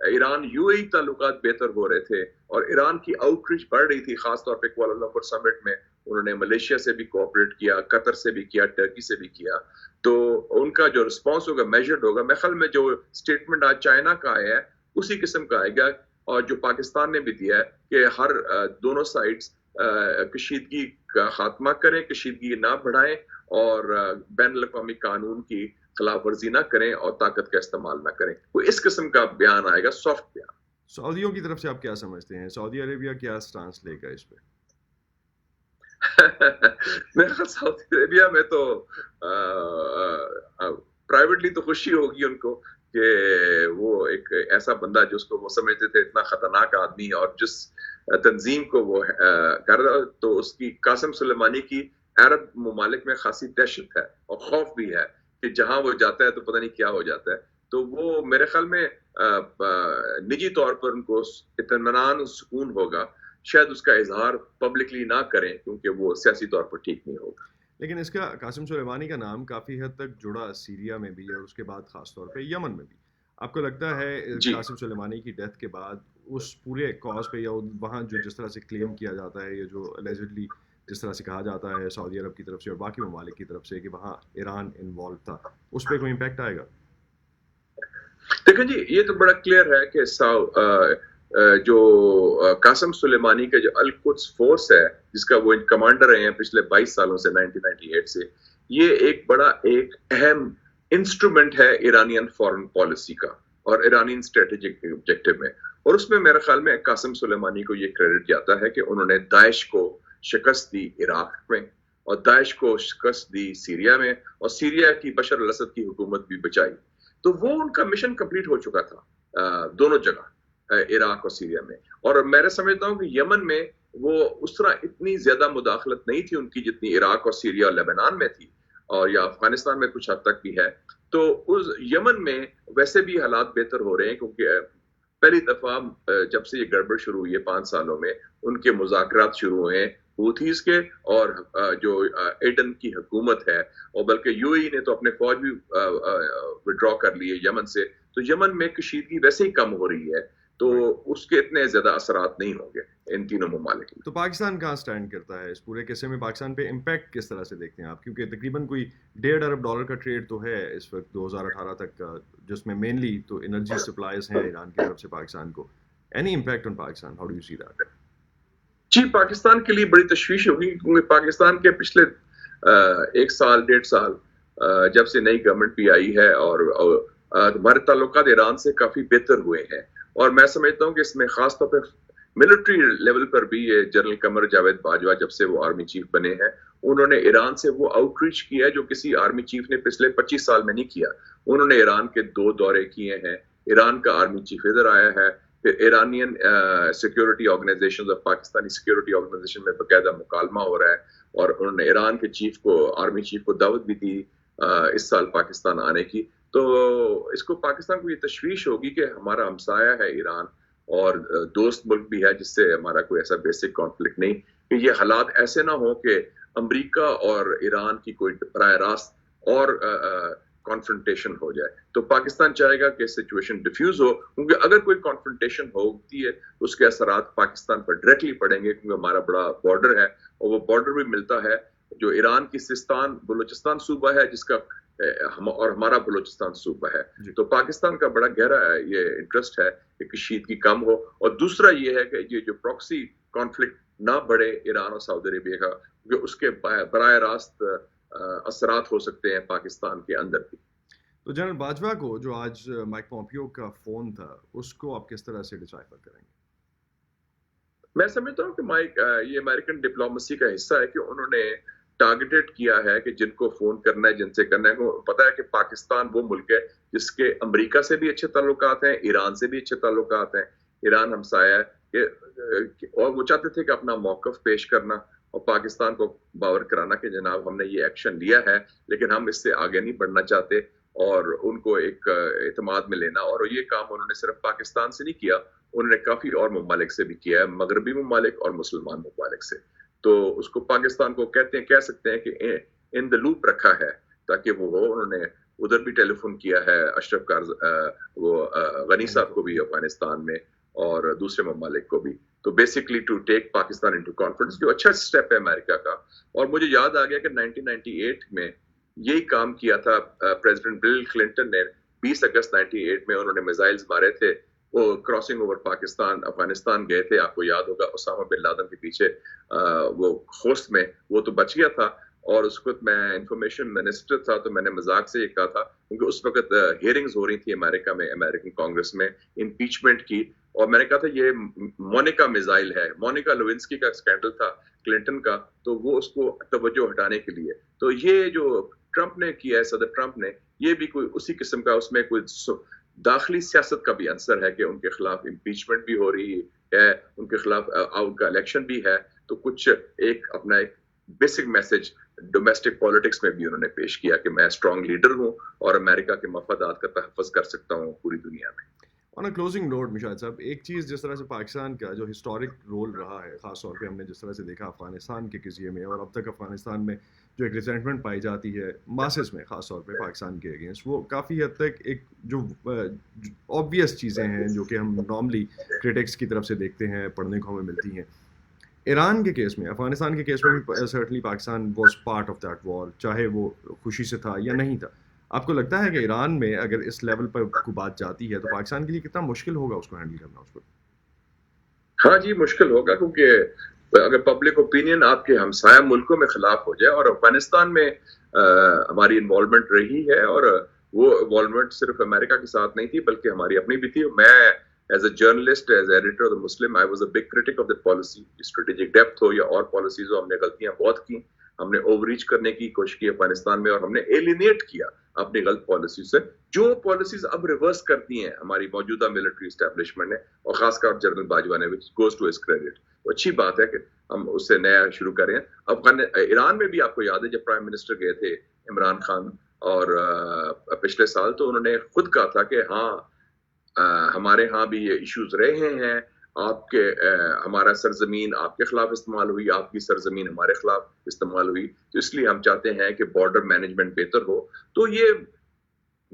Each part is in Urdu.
ایران یو اے تعلقات بہتر ہو رہے تھے اور ایران کی آؤٹ ریچ بڑھ رہی تھی, خاص طور پہ کوالالمپور سمٹ میں انہوں نے ملیشیا سے بھی کوآپریٹ کیا, قطر سے بھی کیا, ٹرکی سے بھی کیا. تو ان کا جو رسپانس ہوگا میجرڈ ہوگا. میں خیال میں جو اسٹیٹمنٹ آج چائنا کا آیا ہے اسی قسم کا آئے گا, اور جو پاکستان نے بھی دیا ہے کہ ہر دونوں سائڈز کشیدگی کا خاتمہ کریں, کشیدگی نہ بڑھائیں اور بین الاقوامی قانون کی خلاف ورزی نہ کریں اور طاقت کا استعمال نہ کریں. وہ اس قسم کا بیان آئے گا, سافٹ بیان. سعودیوں کی طرف سے آپ کیا سمجھتے ہیں, سعودی عربیہ کیا سٹانس لے گا اس پہ؟ میرے خیال سعودی عربیہ میں تو پرائیویٹلی تو خوشی ہوگی ان کو کہ وہ ایک ایسا بندہ جس کو وہ سمجھتے تھے اتنا خطرناک آدمی, اور جس تنظیم کو وہ کر رہا, تو اس کی قاسم سلیمانی کی عرب ممالک میں خاصی دہشت ہے اور خوف بھی ہے کہ جہاں وہ جاتا ہے تو پتہ نہیں کیا ہو جاتا ہے. تو وہ میرے خیال میں نجی طور پر ان کو اطمینان سکون ہوگا, شاید اس کا اظہار پبلکلی نہ کریں کیونکہ وہ سیاسی طور پر ٹھیک نہیں ہوگا. لیکن اس کا قاسم سلیمانی کا نام کافی حد تک جڑا سیریا میں بھی اور اس کے بعد خاص طور پہ یمن میں بھی. آپ کو لگتا ہے قاسم سلیمانی کی ڈیتھ کے بعد اس پورے کاز پہ یا وہاں جو جس طرح سے کلیم کیا جاتا ہے یا جو الیجڈلی جس طرح سے کہا جاتا ہے سعودی عرب کی طرف سے اور باقی ممالک کی طرف سے کہ وہاں ایران انوالو تھا, اس پہ کوئی امپیکٹ آئے گا؟ دیکھیں جی, یہ تو بڑا کلیئر ہے کہ جو قاسم سلیمانی کا جو القدس فورس ہے جس کا وہ کمانڈر رہے ہیں پچھلے 22 سالوں سے 1998 سے, یہ ایک بڑا ایک اہم انسٹرومنٹ ہے ایرانین فورن پالیسی کا اور ایرانین اسٹریٹجک آبجیکٹو میں. اور اس میں میرے خیال میں قاسم سلیمانی کو یہ کریڈٹ جاتا ہے کہ انہوں نے داعش کو شکست دی عراق میں, اور داعش کو شکست دی سیریا میں, اور سیریا کی بشر الاسد کی حکومت بھی بچائی. تو وہ ان کا مشن کمپلیٹ ہو چکا تھا دونوں جگہ, عراق اور سیریا میں. اور میں سمجھتا ہوں کہ یمن میں وہ اس طرح اتنی زیادہ مداخلت نہیں تھی ان کی جتنی عراق اور سیریا اور لیبنان میں تھی, اور یا افغانستان میں کچھ حد تک بھی ہے. تو اس یمن میں ویسے بھی حالات بہتر ہو رہے ہیں کیونکہ پہلی دفعہ جب سے یہ گڑبڑ شروع ہوئی ہے 5 سالوں میں, ان کے مذاکرات شروع ہوئے ہیں ہوتھیز کے اور جو ایڈن کی حکومت ہے, اور بلکہ یو اے نے تو اپنے فوج بھی وڈرا کر لی ہے یمن سے. تو یمن میں کشیدگی ویسے ہی کم ہو رہی ہے, تو اس کے اتنے زیادہ اثرات نہیں ہوں گے ان تینوں ممالک میں. تو پاکستان کہاں سٹینڈ کرتا ہے اس پورے قصے میں؟ پاکستان پہ امپیکٹ کس طرح سے دیکھتے ہیں آپ؟ کیونکہ تقریباً کوئی $1.5 ارب کا ٹریڈ تو ہے اس وقت 2018 تک کا, جس میں مینلی تو انرجی سپلائز ہیں ایران کی طرف سے پاکستان کو. Any impact on Pakistan, how do you see that? جی, پاکستان کے لیے بڑی تشویش ہوگی کیونکہ پاکستان کے پچھلے 1 سال 1.5 سال جب سے نئی گورنمنٹ بھی آئی ہے اور ہمارے تعلقات ایران سے کافی بہتر ہوئے ہیں. اور میں سمجھتا ہوں کہ اس میں خاص طور پہ ملٹری لیول پر بھی یہ جنرل قمر جاوید باجوہ جب سے وہ آرمی چیف بنے ہیں, انہوں نے ایران سے وہ آؤٹ ریچ کیا ہے جو کسی آرمی چیف نے پچھلے 25 سال میں نہیں کیا. انہوں نے ایران کے 2 دورے کیے ہیں, ایران کا آرمی چیف ادھر آیا ہے, پھر ایرانین سیکیورٹی آرگنائزیشن اور پاکستانی سیکیورٹی آرگنائزیشن میں باقاعدہ مکالمہ ہو رہا ہے, اور انہوں نے ایران کے چیف کو, آرمی چیف کو دعوت بھی دی اس سال پاکستان آنے کی. تو اس کو پاکستان کو یہ تشویش ہوگی کہ ہمارا ہمسایہ ہے ایران اور دوست ملک بھی ہے جس سے ہمارا کوئی ایسا بیسک کانفلکٹ نہیں, کہ یہ حالات ایسے نہ ہوں کہ امریکہ اور ایران کی کوئی براہ راست اور کانفرنٹیشن ہو جائے. تو پاکستان چاہے گا کہ سچویشن ڈیفیوز ہو, کیونکہ اگر کوئی کانفرنٹیشن ہوتی ہے تو اس کے اثرات پاکستان پر ڈائریکٹلی پڑیں گے, کیونکہ ہمارا بڑا بارڈر ہے اور وہ بارڈر بھی ملتا ہے جو ایران کی سستان بلوچستان صوبہ ہے جس کا اور ہمارا بلوچستان صوبہ ہے. تو پاکستان کا بڑا گہرا یہ انٹرسٹ ہے کہ کشیدگی کم ہو, اور دوسرا یہ ہے کہ یہ جو پراکسی کانفلکٹ نہ بڑھے ایران اور سعودی عربیہ کا, کیونکہ اس کے براہ راست اثرات ہو سکتے ہیں پاکستان کے اندر بھی. تو جنرل باجوہ کو جو آج مائک پومپیو کا فون تھا, اس کو آپ کس طرح سے ڈسائفر کریں گے؟ میں سمجھتا ہوں کہ مائک یہ امریکن ڈپلومیسی کا حصہ ہے کہ انہوں نے ٹارگیٹڈ کیا ہے کہ جن کو فون کرنا ہے, جن سے کرنا ہے. پتا ہے کہ پاکستان وہ ملک ہے جس کے امریکہ سے بھی اچھے تعلقات ہیں, ایران سے بھی اچھے تعلقات ہیں. ایران ہمسایہ ہے اور وہ چاہتے تھے کہ اپنا موقف پیش کرنا اور پاکستان کو باور کرانا کہ جناب ہم نے یہ ایکشن لیا ہے لیکن ہم اس سے آگے نہیں بڑھنا چاہتے, اور ان کو ایک اعتماد میں لینا. اور یہ کام انہوں نے صرف پاکستان سے نہیں کیا, انہوں نے کافی اور ممالک سے بھی کیا ہے, مغربی ممالک اور مسلمان ممالک سے. تو اس کو پاکستان کو کہہ سکتے ہیں کہ ان دا لوپ رکھا ہے تاکہ وہ ہو. انہوں نے ادھر بھی ٹیلی فون کیا ہے اشرف وہ غنی صاحب کو بھی افغانستان میں اور دوسرے ممالک کو بھی. تو basically to take Pakistan into conference جو اچھا اسٹیپ ہے امریکہ کا. اور مجھے یاد آ گیا کہ 1998 میں یہی کام کیا تھا پریزیڈنٹ بل کلنٹن نے. 20 اگست 98 میں انہوں نے میزائلز مارے تھے, وہ کراسنگ اوور پاکستان افغانستان گئے تھے. آپ کو یاد ہوگا اسامہ بن لادن کے پیچھے وہ خوست میں, وہ تو بچ گیا تھا. اور اس وقت میں انفارمیشن منسٹر تھا, تو میں نے مذاق سے یہ کہا تھا, کیونکہ اس وقت ہیئرنگز ہو رہی تھی امریکہ میں, امریکن کانگریس میں امپیچمنٹ کی. اور میں نے کہا تھا یہ مونیکا میزائل ہے, مونیکا لیونسکی کا اسکینڈل تھا کلنٹن کا, تو وہ اس کو توجہ ہٹانے کے لیے. تو یہ جو ٹرمپ نے کیا ہے, صدر ٹرمپ نے, یہ بھی کوئی اسی قسم کا, اس میں کوئی داخلی سیاست کا بھی عنصر ہے کہ ان کے خلاف امپیچمنٹ بھی ہو رہی ہے, ان کے خلاف آؤٹ کا الیکشن بھی ہے. تو کچھ ایک اپنا ایک بیسک میسج ڈومیسٹک پالیٹکس میں بھی انہوں نے پیش کیا کہ میں اسٹرانگ لیڈر ہوں اور امریکہ کے مفادات کا تحفظ کر سکتا ہوں پوری دنیا میں. آن اے کلوزنگ نوٹ مشاہد صاحب, ایک چیز جس طرح سے پاکستان کا جو ہسٹورک رول رہا ہے, خاص طور پہ ہم نے جس طرح سے دیکھا افغانستان کے قضیے میں, اور اب تک افغانستان میں جو ایک ریزنٹمنٹ پائی جاتی ہے ماسز میں خاص طور پہ پاکستان کے اگینسٹ, وہ کافی حد تک ایک جو آبویس چیزیں ہیں جو کہ ہم نارملی کرٹکس کی طرف سے دیکھتے ہیں, پڑھنے کو ہمیں ملتی ہیں. ایران کے کیس میں, افغانستان کے کیس میں بھی certainly Pakistan was part of that war, چاہے وہ خوشی سے تھا یا نہیں تھا. آپ کو لگتا ہے کہ ایران میں اگر اس لیول پر کوئی بات جاتی ہے تو پاکستان کے لیے کتنا مشکل ہوگا اس کو ہینڈل کرنا اس کو؟ ہاں جی مشکل ہوگا, کیونکہ اگر پبلک اوپینین آپ کے ہمسایہ ملکوں میں خلاف ہو جائے, اور افغانستان میں ہماری انوالومنٹ رہی ہے, اور وہ انوالومنٹ صرف امریکہ کے ساتھ نہیں تھی بلکہ ہماری اپنی بھی تھی. میں as a journalist, as editor of the Muslim, I was a big critic of that policy. Strategic depth ہو یا اور پالیسیز ہو, ہم نے غلطیاں بہت کی. ہم نے اوور ریچ کرنے کی کوشش کی افغانستان میں, اور ہم نے ایلینیٹ کیا اپنی غلط پالیسی سے, جو پالیسیز اب ریورس کرتی ہیں ہماری موجودہ ملٹری اسٹیبلشمنٹ نے, اور خاص کر جنرل باجوہ نے, which goes to his credit. اچھی بات ہے کہ ہم اس سے نیا شروع کریں. ایران میں بھی آپ کو یاد ہے جب پرائم منسٹر گئے تھے عمران خان, اور پچھلے سال, تو انہوں نے خود کہا تھا کہ ہاں ہمارے ہاں بھی یہ ایشوز رہے ہیں, آپ کے ہمارا سرزمین آپ کے خلاف استعمال ہوئی, آپ کی سرزمین ہمارے خلاف استعمال ہوئی, تو اس لیے ہم چاہتے ہیں کہ بارڈر مینجمنٹ بہتر ہو. تو یہ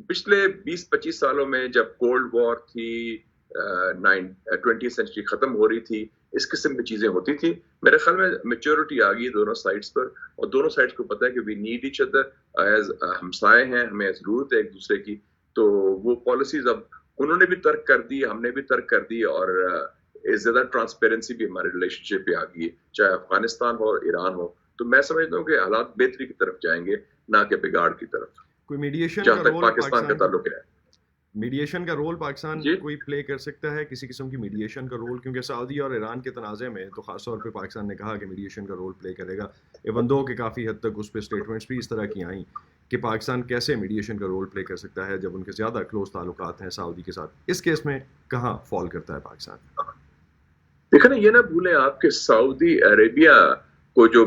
پچھلے 20-25 سالوں میں جب کولڈ وار تھی, 20th سینچری ختم ہو رہی تھی, اس قسم کی چیزیں ہوتی تھی. میرے خیال میں میچورٹی آ گئی دونوں سائڈس پر, اور دونوں سائڈس کو پتہ ہے کہ we need each other as ہمسائے ہیں, ہمیں ضرورت ہے ایک دوسرے کی. تو وہ پالیسیز اب انہوں نے بھی ترک کر دی, ہم نے بھی ترک کر دی, اور زیادہ ٹرانسپیرنسی بھی ہمارے ریلیشن شپ پہ آ گئی ہے, چاہے افغانستان ہو اور ایران ہو. تو میں سمجھتا ہوں کہ حالات بہتری کی طرف جائیں گے, نہ کہ بگاڑ کی طرف, کوئی میڈیشن جہاں تک پاکستان کا تعلق ہے. میڈیشن کا رول پاکستان کوئی پلے کر سکتا ہے, کسی قسم کی میڈیشن کا رول, کیونکہ سعودی اور ایران کے تنازع میں تو خاص طور پہ پاکستان نے کہا کہ میڈیشن کا رول پلے کرے گا, ایون دو کہ کافی حد تک اس پہ اسٹیٹمنٹس بھی اس طرح کی آئیں کہ پاکستان کیسے میڈیشن کا رول پلے کر سکتا ہے جب ان کے زیادہ کلوز تعلقات ہیں سعودی کے ساتھ. اس کیس میں کہاں فال کرتا ہے پاکستان؟ دیکھیں نا, یہ نہ بھولیں آپ کے سعودی عربیہ کو جو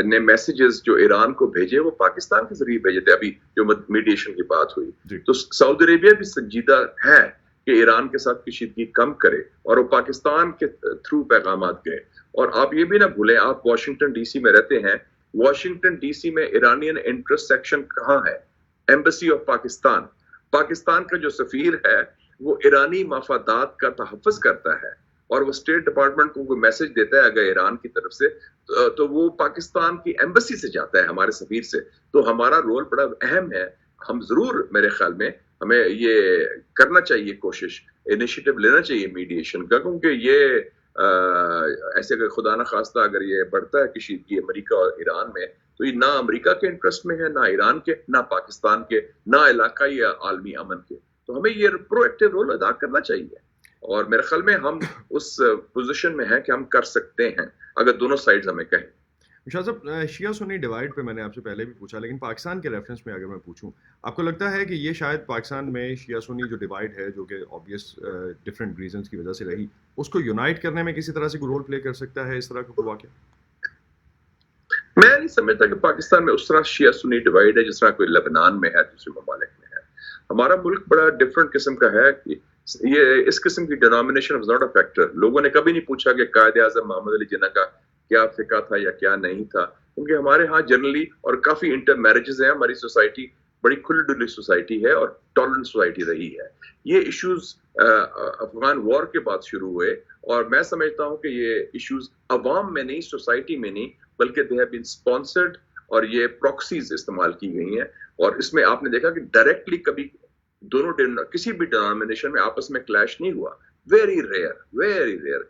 نے میسیجز جو ایران کو بھیجے وہ پاکستان کے ذریعے بھیجے تھے. ابھی جو میڈیشن کی بات ہوئی, تو سعودی عربیہ بھی سنجیدہ ہے کہ ایران کے ساتھ کشیدگی کم کرے, اور وہ پاکستان کے تھرو پیغامات گئے. اور آپ یہ بھی نہ بھولیں, آپ واشنگٹن ڈی سی میں رہتے ہیں, واشنگٹن ڈی سی میں ایرانین انٹرسٹ سیکشن کہاں ہے؟ Embassy of Pakistan. پاکستان کا جو سفیر ہے وہ ایرانی مفادات کا تحفظ کرتا ہے, اور وہ اسٹیٹ ڈپارٹمنٹ کو کوئی میسج دیتا ہے اگر ایران کی طرف سے, تو وہ پاکستان کی ایمبیسی سے جاتا ہے, ہمارے سفیر سے. تو ہمارا رول بڑا اہم ہے. ہم ضرور, میرے خیال میں ہمیں یہ کرنا چاہیے, کوشش انیشیٹو لینا چاہیے میڈیشن کا, کیونکہ یہ ایسے اگر خدا نہ خواستہ اگر یہ بڑھتا ہے کشیدگی امریکہ اور ایران میں, تو یہ نہ امریکہ کے انٹرسٹ میں ہے, نہ ایران کے, نہ پاکستان کے, نہ علاقائی یا عالمی امن کے. تو ہمیں یہ پرو ایکٹیو رول ادا کرنا چاہیے, اور میرے خیال میں ہم اس پوزیشن میں ہیں کہ ہم کر سکتے ہیں اگر دونوں سائڈز ہمیں کہیں. شاہ صاحب, شیعہ سنی ڈیوائڈ پہ میں نے آپ سے پہلے بھی پوچھا, لیکن پاکستان کے ریفرنس میں اگر میں پوچھوں, آپ کو لگتا ہے کہ یہ شاید پاکستان میں شیعہ سنی جو ڈیوائڈ ہے, جو کہ آبویس ڈفرینٹ ریزنس کی وجہ سے رہی, اس کو یونائٹ کرنے میں کسی طرح سے کوئی رول پلے کر سکتا ہے اس طرح کا کوئی واقعہ؟ میں نہیں سمجھتا کہ پاکستان میں اس طرح شیعہ سنی ڈیوائڈ ہے جس طرح کوئی لبنان میں ہے, دوسرے ممالک میں ہے. ہمارا ملک بڑا ڈفرینٹ قسم کا ہے. یہ اس قسم کی denomination was not a factor. لوگوں نے کبھی نہیں پوچھا کہ قائد اعظم محمد علی جناح کا کیا فقہ تھا یا کیا نہیں تھا, کیونکہ ہمارے ہاں جنرلی اور کافی انٹر میرجز ہیں ہماری سوسائٹی, بڑی کھلی ڈلی سوسائٹی ہے اور ٹالرنٹ سوسائٹی رہی ہے. یہ ایشوز افغان وار کے بعد شروع ہوئے اور میں سمجھتا ہوں کہ یہ ایشوز عوام میں نہیں, سوسائٹی میں نہیں, بلکہ دے ہیو بین اسپانسرڈ اور یہ پراکسیز استعمال کی گئی ہیں. اور اس میں آپ نے دیکھا کہ ڈائریکٹلی کبھی دونوں کسی بھی ڈینامینیشن میں آپس میں کلیش نہیں ہوا, ویری ریئر.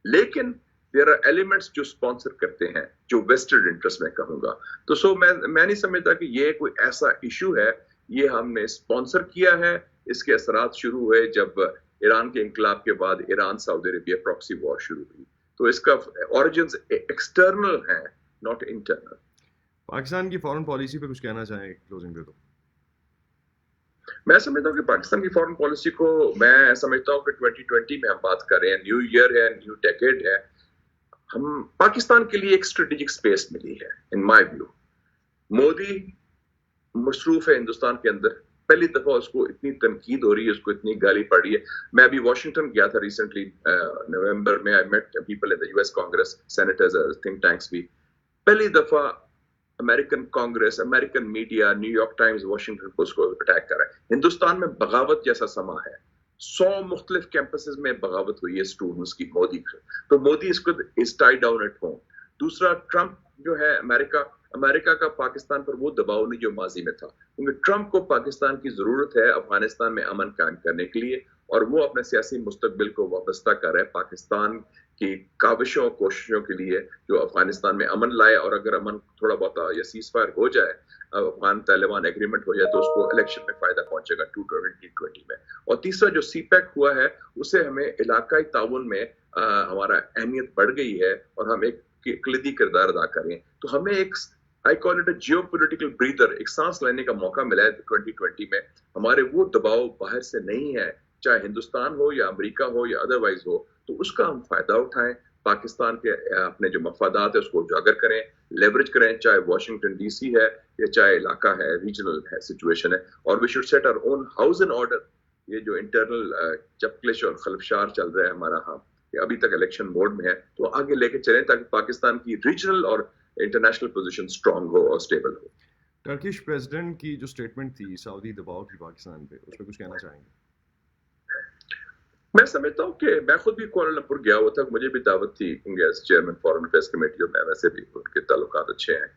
لیکن دیر آر ایلیمنٹس جو اسپانسر کرتے ہیں, جو ویسٹڈ انٹرسٹ میں کہوں گا. تو میں نہیں سمجھتا کہ یہ کوئی ایسا ایشو ہے, یہ ہم نے اسپانسر کیا ہے. اس کے اثرات شروع ہوئے جب ایران کے انقلاب کے بعد ایران سعودی عربیہ پراکسی وار شروع ہوئی. تو اس کا اوریجنز ایکسٹرنل ہیں, ناٹ انٹرنل. پاکستان کی فارن پالیسی پہ کچھ کہنا چاہیں, کلوزنگ دے دو. میں سمجھتا ہوں کہ پاکستان کی فارن پالیسی کو میں سمجھتا ہوں کہ 2020 میں ہم بات کر رہے ہیں, نیو ایئر ہے, نیو ڈیکیڈ ہے. ہم پاکستان کے لیے ایک اسٹریٹجک اسپیس ملی ہے ان مائی ویو. مودی مصروف ہے ہندوستان کے اندر, پہلی دفعہ اس کو اتنی تنقید ہو رہی ہے, اس کو اتنی گالی پڑ رہی ہے. میں ابھی واشنگٹن گیا تھا ریسنٹلی نومبر میں, I met people in the US Congress, senators, think tanks بھی. پہلی دفعہ American Congress, American media, New York Times, Washington Post کو اٹیک کر رہا ہے. ہندوستان میں بغاوت جیسا سما ہے, 100 مختلف کیمپسز میں بغاوت ہوئی ہے اسٹوڈنٹس کی مودی سے. تو مودی اس کو از ٹائی ڈاؤن ایٹ ہوم. دوسرا, ٹرمپ جو ہے امریکہ کا پاکستان پر وہ دباؤ نہیں جو ماضی میں تھا, کیونکہ ٹرمپ کو پاکستان کی ضرورت ہے افغانستان میں امن قائم کرنے کے لیے, اور وہ اپنے سیاسی مستقبل کو وابستہ کر رہے ہیں پاکستان کی کاوشوں کوششوں کے لیے جو افغانستان میں امن لائے. اور اگر امن تھوڑا بہت یا سیز فائر ہو جائے, افغان طالبان ایگریمنٹ ہو جائے, تو اس کو الیکشن میں فائدہ پہنچے گا 2020 میں. اور تیسرا جو سی پیک ہوا ہے, اسے ہمیں علاقائی تعاون میں ہمارا اہمیت بڑھ گئی ہے اور ہم ایک کلیدی کردار ادا کریں. تو ہمیں ایک I call it a geopolitical breather, ایک سانس لینے کا موقع ملا ہے 2020 میں. ہمارے وہ دباؤ باہر سے نہیں ہے, چاہے ہندوستان ہو یا امریکہ ہو یا ادروائز ہو, تو اس کا ہم فائدہ اٹھائیں. پاکستان کے اپنے جو مفادات ہیں اس کو اجاگر کریں, لیوریج کریں, چاہے واشنگٹن ڈی سی ہے یا چاہے علاقہ ہے, ریجنل ہے سچویشن ہے. اور we should set our own house in order. یہ جو انٹرنل چپکلش اور خلفشار چل رہا ہے ہمارا, ہاں کہ ابھی تک الیکشن موڈ میں ہے, تو آگے لے کے چلیں تاکہ پاکستان کی ریجنل اور انٹرنیشنل پوزیشن اسٹرانگ ہو اور اسٹیبل ہو. ٹرکش پریزیڈنٹ کی جو اسٹیٹمنٹ تھی سعودی دباؤ کی پاکستان پہ, اس پہ کچھ کہنا چاہیں گے؟ میں سمجھتا ہوں کہ میں خود بھی کوالالمپور گیا ہوا تھا, مجھے بھی دعوت تھی as chairman foreign affairs committee, اور میں ویسے بھی ان کے تعلقات اچھے ہیں.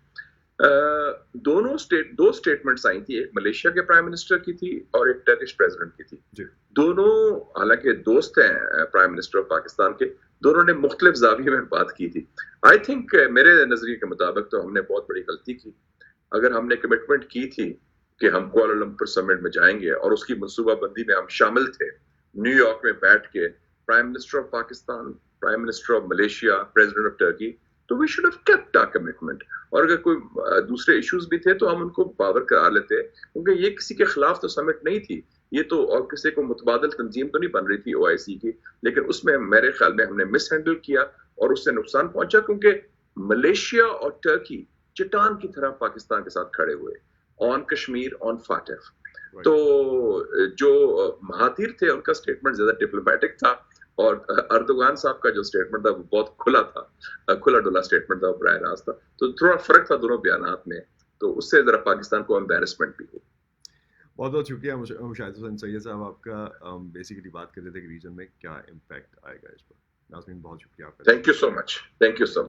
دو اسٹیٹمنٹس آئی تھی, ایک ملیشیا کے پرائم منسٹر کی تھی اور ایک ٹرکش پریزیڈنٹ کی تھی. دونوں حالانکہ دوست ہیں پرائم منسٹر آف پاکستان کے, دونوں نے مختلف زاویے میں بات کی تھی. آئی تھنک میرے نظریے کے مطابق تو ہم نے بہت بڑی غلطی کی. اگر ہم نے کمٹمنٹ کی تھی کہ ہم کوالالمپور سمٹ میں جائیں گے اور اس کی منصوبہ بندی میں ہم شامل تھے, نیو یارک میں بیٹھ کے prime minister of Pakistan, prime minister of Malaysia, president of Turkey, تو we should have kept our commitment. اور اگر کوئی دوسرے ایشوز بھی تھے تو ہم ان کو پاور کرا لیتے, کیونکہ یہ کسی کے خلاف تو سمٹ نہیں تھی, یہ تو اور کسی کو متبادل تنظیم تو نہیں بن رہی تھی OIC کی. لیکن اس میں میرے خیال میں ہم نے مس ہینڈل کیا اور اس سے نقصان پہنچا, کیونکہ ملیشیا اور ٹرکی چٹان کی طرح پاکستان کے ساتھ کھڑے ہوئے آن کشمیر, آن فاٹف. تو جو مہاتیر تھے ان کا اسٹیٹمنٹ زیادہ ڈپلومیٹک تھا, اور اردوغان صاحب کا جو اسٹیٹمنٹ تھا وہ بہت کھلا تھا, کھلا ڈلا اسٹیٹمنٹ تھا, براہ راست تھا. تو تھوڑا فرق تھا دونوں بیانات میں, تو اس سے ذرا پاکستان کو امبیرسمنٹ بھی ہوئی. بہت بہت شکریہ مشاہد حسین سید صاحب آپ کا. بیسیکلی بات کر رہے تھے کہ ریجن میں کیا امپیکٹ آئے گا اس پر. ناظرین بہت شکریہ آپ کا. Thank you so much.